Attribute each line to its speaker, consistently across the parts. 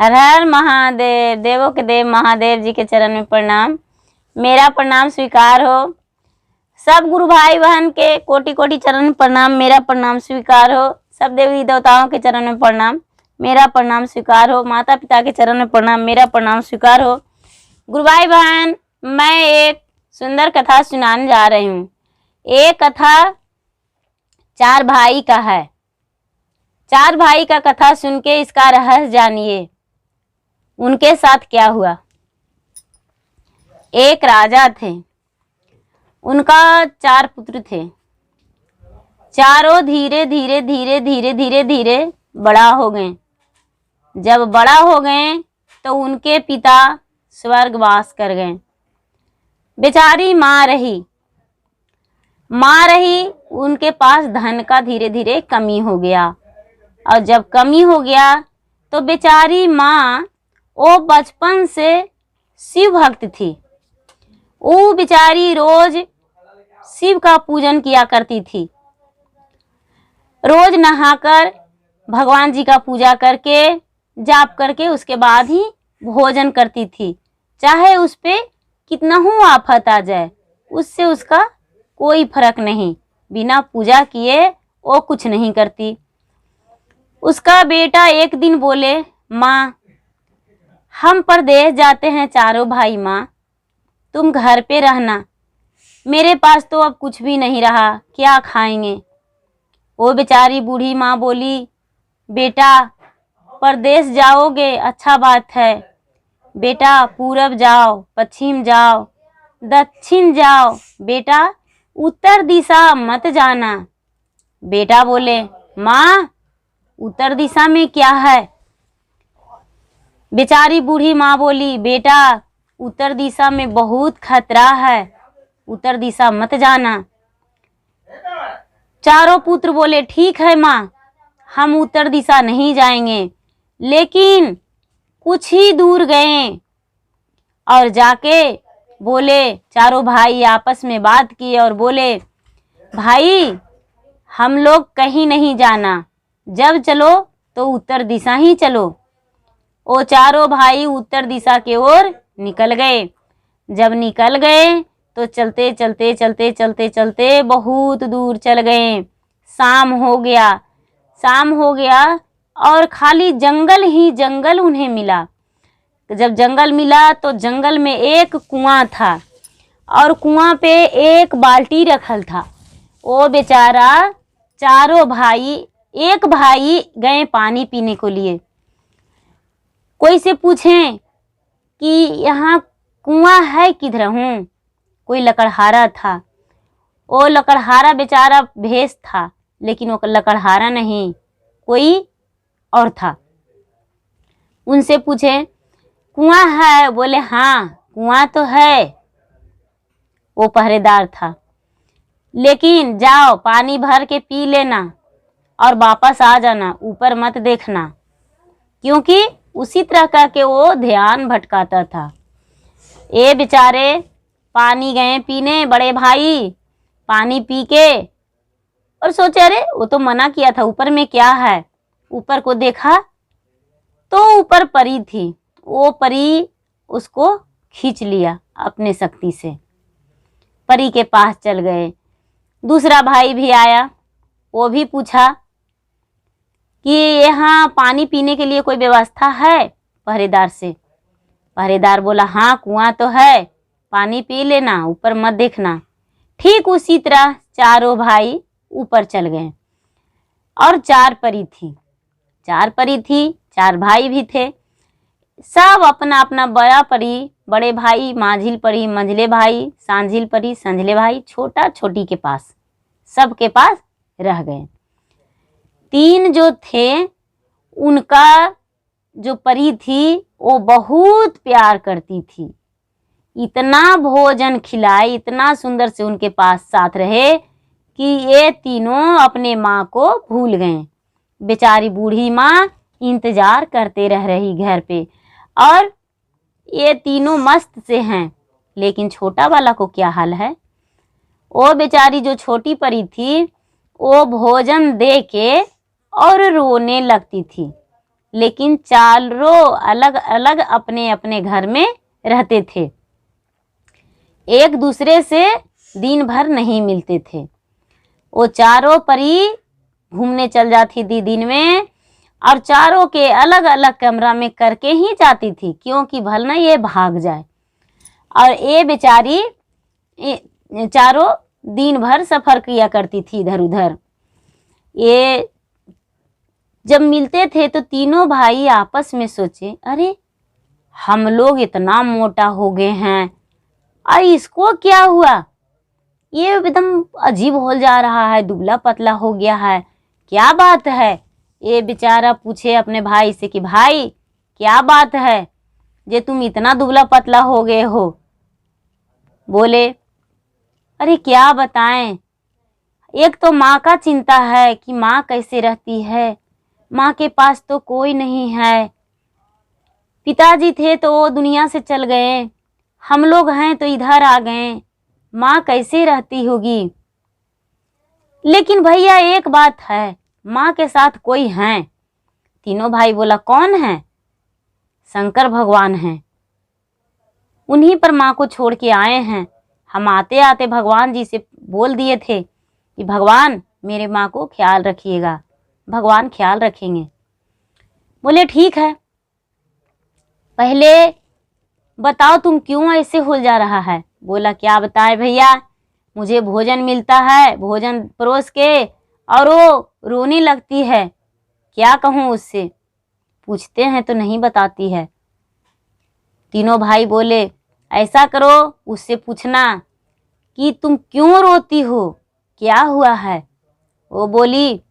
Speaker 1: हर हर महादेव। देवों के देव महादेव जी के चरण में प्रणाम। मेरा प्रणाम स्वीकार हो। सब गुरु भाई बहन के कोटि कोटि चरण में प्रणाम, मेरा प्रणाम स्वीकार हो। सब देवी देवताओं के चरण में प्रणाम, मेरा प्रणाम स्वीकार हो। माता पिता के चरण में प्रणाम, मेरा प्रणाम स्वीकार हो। गुरु भाई बहन, मैं एक सुंदर कथा सुनाने जा रही हूँ। एक कथा चार भाई का है। चार भाई का कथा सुन के इसका रहस्य जानिए, उनके साथ क्या हुआ। एक राजा थे, उनका चार पुत्र थे। चारों धीरे धीरे धीरे धीरे धीरे धीरे बड़ा हो गए। जब बड़ा हो गए तो उनके पिता स्वर्गवास कर गए। बेचारी माँ रही। उनके पास धन का धीरे धीरे कमी हो गया, और जब कमी हो गया तो बेचारी माँ वो बचपन से शिव भक्त थी। वो बेचारी रोज शिव का पूजन किया करती थी। रोज नहाकर भगवान जी का पूजा करके जाप करके उसके बाद ही भोजन करती थी। चाहे उस पे कितना ही आफत आ जाए, उससे उसका कोई फर्क नहीं। बिना पूजा किए वो कुछ नहीं करती। उसका बेटा एक दिन बोले, माँ हम परदेश जाते हैं चारों भाई, माँ तुम घर पे रहना, मेरे पास तो अब कुछ भी नहीं रहा, क्या खाएंगे। वो बेचारी बूढ़ी माँ बोली, बेटा परदेश जाओगे अच्छा बात है, बेटा पूरब जाओ, पश्चिम जाओ, दक्षिण जाओ, बेटा उत्तर दिशा मत जाना। बेटा बोले, माँ उत्तर दिशा में क्या है। बेचारी बूढ़ी माँ बोली, बेटा उत्तर दिशा में बहुत खतरा है, उत्तर दिशा मत जाना। चारों पुत्र बोले, ठीक है माँ, हम उत्तर दिशा नहीं जाएंगे। लेकिन कुछ ही दूर गए और जाके बोले, चारों भाई आपस में बात किए और बोले, भाई हम लोग कहीं नहीं जाना, जब चलो तो उत्तर दिशा ही चलो। वो चारों भाई उत्तर दिशा की ओर निकल गए। जब निकल गए तो चलते चलते चलते चलते चलते बहुत दूर चल गए। शाम हो गया और खाली जंगल ही जंगल उन्हें मिला। जब जंगल मिला तो जंगल में एक कुआं था और कुआं पे एक बाल्टी रखल था। वो बेचारा चारों भाई, एक भाई गए पानी पीने को लिए। कोई से पूछें कि यहाँ कुआं है किधर हूँ। कोई लकड़हारा था। वो लकड़हारा बेचारा भेष था, लेकिन वो लकड़हारा नहीं, कोई और था। उनसे पूछे, कुआं है? बोले हाँ कुआं तो है। वो पहरेदार था, लेकिन जाओ पानी भर के पी लेना और वापस आ जाना, ऊपर मत देखना, क्योंकि उसी तरह का के वो ध्यान भटकाता था। ये बेचारे पानी गए पीने, बड़े भाई पानी पी के और सोचे, अरे वो तो मना किया था, ऊपर में क्या है। ऊपर को देखा तो ऊपर परी थी। वो परी उसको खींच लिया अपने शक्ति से। परी के पास चल गए। दूसरा भाई भी आया, वो भी पूछा कि यहाँ पानी पीने के लिए कोई व्यवस्था है पहरेदार से। पहरेदार बोला, हाँ कुआं तो है, पानी पी लेना, ऊपर मत देखना। ठीक उसी तरह चारों भाई ऊपर चल गए। और चार परी थी, चार भाई भी थे। सब अपना अपना बड़ा परी, बड़े भाई, माझिल परी, मंझले भाई, सांझिल परी, संझले भाई, छोटा छोटी के पास, सबके पास रह गए। तीन जो थे, उनका जो परी थी वो बहुत प्यार करती थी। इतना भोजन खिलाए, इतना सुंदर से उनके पास साथ रहे कि ये तीनों अपने माँ को भूल गए। बेचारी बूढ़ी माँ इंतजार करते रह रही घर पे, और ये तीनों मस्त से हैं। लेकिन छोटा वाला को क्या हाल है। वो बेचारी जो छोटी परी थी, वो भोजन दे के और रोने लगती थी। लेकिन चारों अलग अलग अपने अपने घर में रहते थे, एक दूसरे से दिन भर नहीं मिलते थे। वो चारों परी घूमने चल जाती थी दिन में, और चारों के अलग अलग कमरा में करके ही जाती थी, क्योंकि भल ना ये भाग जाए। और ये बेचारी चारों दिन भर सफर किया करती थी इधर उधर। ये जब मिलते थे तो तीनों भाई आपस में सोचे, अरे हम लोग इतना मोटा हो गए हैं, और इसको क्या हुआ, ये एकदम अजीब हो जा रहा है, दुबला पतला हो गया है, क्या बात है। ये बेचारा पूछे अपने भाई से कि भाई क्या बात है जे तुम इतना दुबला पतला हो गए हो। बोले, अरे क्या बताएं, एक तो माँ का चिंता है कि माँ कैसे रहती है, माँ के पास तो कोई नहीं है, पिताजी थे तो वो दुनिया से चल गए, हम लोग हैं तो इधर आ गए, माँ कैसे रहती होगी। लेकिन भैया एक बात है, माँ के साथ कोई है। तीनों भाई बोला, कौन है। शंकर भगवान हैं, उन्हीं पर माँ को छोड़ के आए हैं। हम आते आते भगवान जी से बोल दिए थे कि भगवान मेरे माँ को ख्याल रखिएगा। भगवान ख्याल रखेंगे। बोले ठीक है, पहले बताओ तुम क्यों ऐसे हो जा रहा है। बोला, क्या बताएं भैया, मुझे भोजन मिलता है, भोजन परोस के, और वो रोने लगती है, क्या कहूँ उससे, पूछते हैं तो नहीं बताती है। तीनों भाई बोले, ऐसा करो उससे पूछना कि तुम क्यों रोती हो, क्या हुआ है। वो बोली,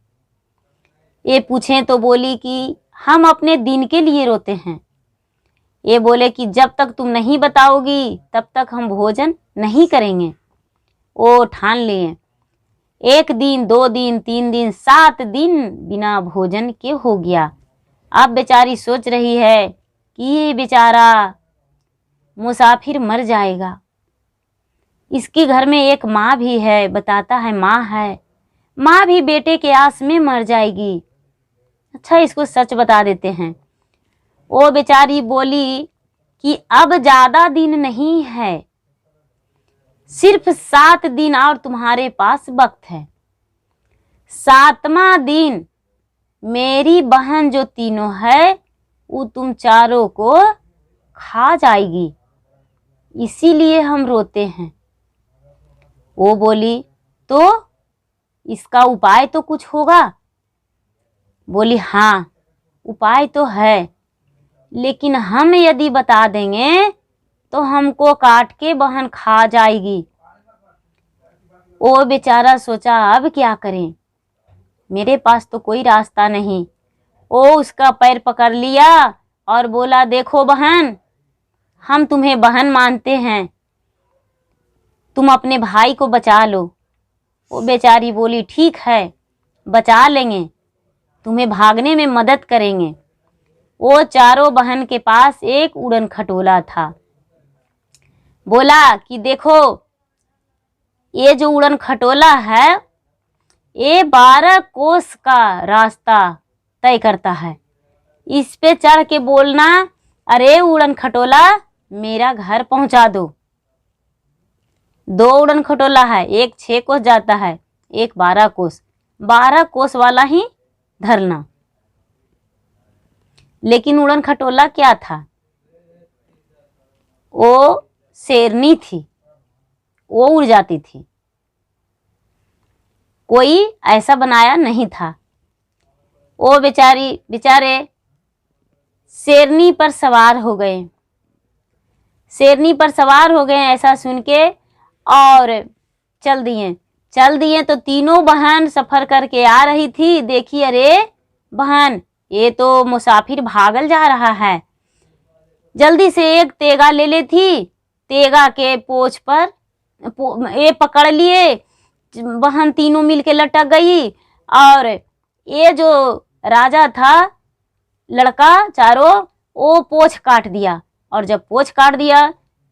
Speaker 1: ये पूछें तो बोली कि हम अपने दिन के लिए रोते हैं। ये बोले कि जब तक तुम नहीं बताओगी तब तक हम भोजन नहीं करेंगे। वो ठान लिए, 1 दिन 2 दिन 3 दिन 7 दिन बिना भोजन के हो गया। अब बेचारी सोच रही है कि ये बेचारा मुसाफिर मर जाएगा, इसके घर में एक माँ भी है, बताता है माँ है, माँ भी बेटे के आस में मर जाएगी, अच्छा इसको सच बता देते हैं। वो बेचारी बोली कि अब ज्यादा दिन नहीं है, सिर्फ 7 दिन और तुम्हारे पास वक्त है। 7वां दिन मेरी बहन जो तीनों है वो तुम चारों को खा जाएगी, इसीलिए हम रोते हैं। वो बोली, तो इसका उपाय तो कुछ होगा। बोली, हाँ उपाय तो है, लेकिन हम यदि बता देंगे तो हमको काट के बहन खा जाएगी। वो बेचारा सोचा अब क्या करें, मेरे पास तो कोई रास्ता नहीं। वो उसका पैर पकड़ लिया और बोला, देखो बहन, हम तुम्हें बहन मानते हैं, तुम अपने भाई को बचा लो। वो बेचारी बोली, ठीक है बचा लेंगे, तुम्हें भागने में मदद करेंगे। वो चारों बहन के पास एक उड़न खटोला था। बोला कि देखो ये जो उड़न खटोला है ये 12 कोस का रास्ता तय करता है, इस पे चढ़ के बोलना, अरे उड़न खटोला मेरा घर पहुंचा दो। 2 उड़न खटोला है, एक 6 कोस जाता है, एक 12 कोस, 12 कोस वाला ही धरना। लेकिन उड़न खटोला क्या था, वो शेरनी थी, वो उड़ जाती थी, कोई ऐसा बनाया नहीं था। वो बेचारे शेरनी पर सवार हो गए। शेरनी पर सवार हो गए ऐसा सुन के, और चल दिए तो तीनों बहन सफर करके आ रही थी। देखी, अरे बहन ये तो मुसाफिर भागल जा रहा है। जल्दी से एक तेगा ले ले थी, तेगा के पोछ पर ये पकड़ लिए, बहन तीनों मिलके लटक गई। और ये जो राजा था लड़का चारों, वो पोछ काट दिया, और जब पोछ काट दिया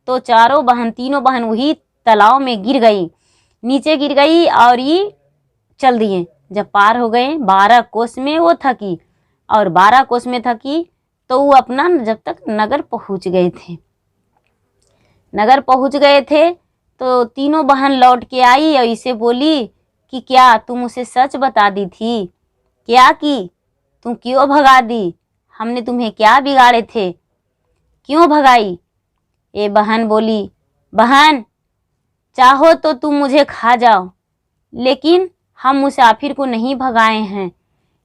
Speaker 1: तो तीनों बहन वही तालाब में गिर गई, नीचे गिर गई। और ये चल दिए, जब पार हो गए 12 कोस में वो थकी, और 12 कोस में था कि तो वो अपना जब तक नगर पहुंच गए थे। नगर पहुंच गए थे तो तीनों बहन लौट के आई और इसे बोली कि क्या तुम उसे सच बता दी थी? क्या की? तुम क्यों भगा दी? हमने तुम्हें क्या बिगाड़े थे? क्यों भगाई? ये बहन बोली, बहन चाहो तो तुम मुझे खा जाओ, लेकिन हम मुसाफिर को नहीं भगाए हैं।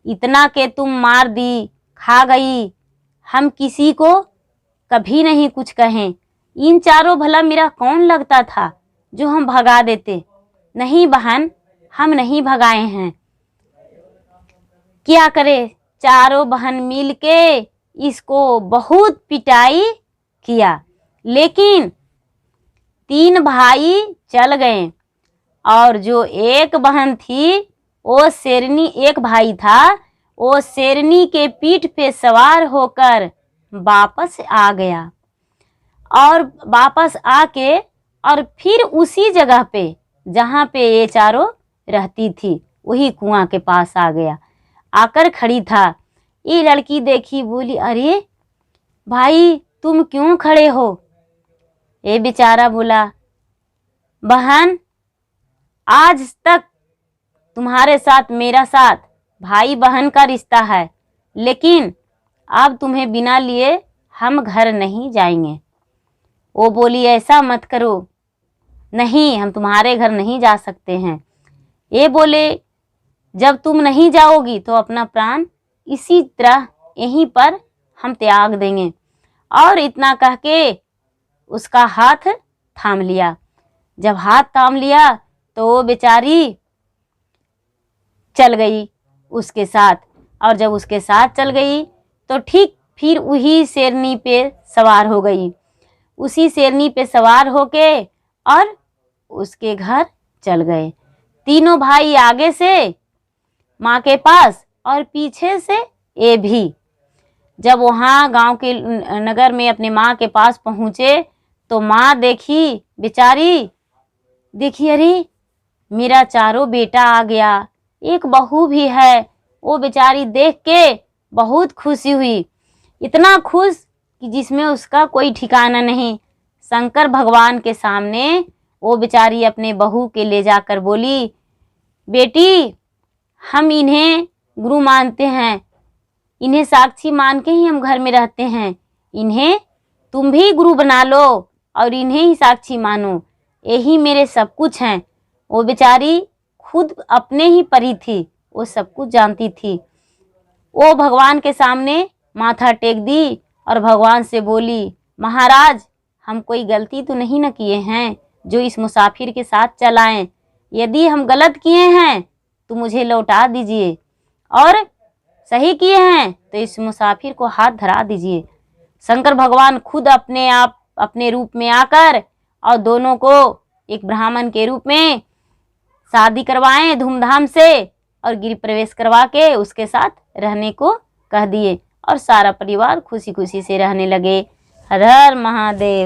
Speaker 1: इतना के तुम मार दी, खा गई, हम किसी को कभी नहीं कुछ कहें। इन चारों भला मेरा कौन लगता था जो हम भगा देते? नहीं बहन, हम नहीं भगाए हैं। क्या करे? चारों बहन मिलके इसको बहुत पिटाई किया, लेकिन 3 भाई चल गए और जो एक बहन थी वो शेरनी, एक भाई था वो शेरनी के पीठ पे सवार होकर वापस आ गया और वापस आके और फिर उसी जगह पे जहाँ पे ये चारों रहती थी वही कुआं के पास आ गया। आकर खड़ी था। ये लड़की देखी, बोली, अरे भाई तुम क्यों खड़े हो? ये बेचारा बोला, बहन आज तक तुम्हारे साथ मेरा साथ भाई बहन का रिश्ता है, लेकिन अब तुम्हें बिना लिए हम घर नहीं जाएंगे। वो बोली, ऐसा मत करो, नहीं हम तुम्हारे घर नहीं जा सकते हैं। ये बोले, जब तुम नहीं जाओगी तो अपना प्राण इसी तरह यहीं पर हम त्याग देंगे। और इतना कह के उसका हाथ थाम लिया। जब हाथ थाम लिया तो वो बेचारी चल गई उसके साथ, और जब उसके साथ चल गई तो ठीक फिर वही शेरनी पे सवार हो गई। उसी शेरनी पे सवार होके और उसके घर चल गए। तीनों भाई आगे से माँ के पास और पीछे से ये भी। जब वहाँ गांव के नगर में अपने माँ के पास पहुँचे तो माँ देखी, बेचारी देखी, अरे मेरा चारों बेटा आ गया, एक बहू भी है। वो बेचारी देख के बहुत खुशी हुई, इतना खुश कि जिसमें उसका कोई ठिकाना नहीं। शंकर भगवान के सामने वो बेचारी अपने बहू के ले जाकर बोली, बेटी हम इन्हें गुरु मानते हैं, इन्हें साक्षी मान के ही हम घर में रहते हैं, इन्हें तुम भी गुरु बना लो और इन्हें ही साक्षी मानो, यही मेरे सब कुछ हैं। वो बेचारी खुद अपने ही परी थी, वो सब कुछ जानती थी। वो भगवान के सामने माथा टेक दी और भगवान से बोली, महाराज हम कोई गलती तो नहीं न किए हैं जो इस मुसाफिर के साथ चलाएं। यदि हम गलत किए हैं तो मुझे लौटा दीजिए, और सही किए हैं तो इस मुसाफिर को हाथ धरा दीजिए। शंकर भगवान खुद अपने आप अपने रूप में आकर और दोनों को एक ब्राह्मण के रूप में शादी करवाएं धूमधाम से और गृह प्रवेश करवा के उसके साथ रहने को कह दिए, और सारा परिवार खुशी खुशी से रहने लगे। हर हर महादेव।